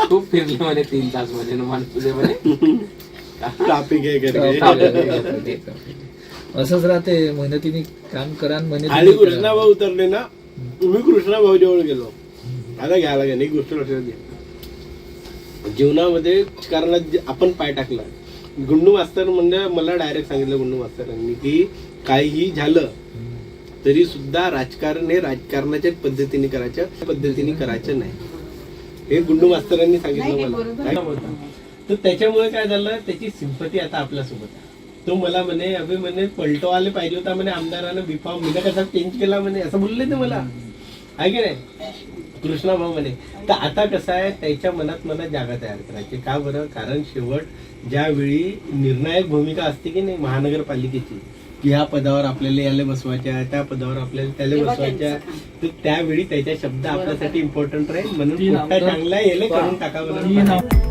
खूप फिरले म्हणे 3 तास म्हणे माणसं म्हणे ट्रॅफिक आहे असंच राहते. मेहनतीने काम करा आणि कृष्णा भाऊ उतरले ना, मी कृष्णा भाऊ जवळ गेलो. आता घ्यायला घ्या, एक गोष्ट लक्षात घ्या, जीवनामध्ये राजकारणात आपण पाय टाकला. गुंडू मास्तर म्हणजे मला डायरेक्ट सांगितलं गुंडू मास्तरांनी की काहीही झालं तरी सुद्धा राजकारण हे राजकारणाच्या पद्धतीने करायचं नाही. हे गुंडू मास्तरांनी सांगितलं मला. तर त्याच्यामुळे काय झालं, त्याची सिंपती आता आपल्यासोबत आहे. तो मला म्हणे अभि म्हणे पलटवाले पाहिजे होता म्हणे आमदारानं बिफॉर्म मी कसा चेंज केला म्हणे, असं बोलले ते मला, आहे की नाही कृष्णा भाऊ म्हणे. तर आता कसं आहे, त्याच्या मनात मला जागा तयार करायची. का बरं? कारण शेवट ज्यावेळी निर्णायक भूमिका असते की नाही महानगरपालिकेची, की ह्या पदावर आपल्याला याला बसवायच्या, त्या पदावर आपल्याला त्याला बसवायच्या, तर त्यावेळी त्याच्या शब्द आपल्यासाठी इम्पॉर्टंट राहील. म्हणून चांगला याला करून टाकावं.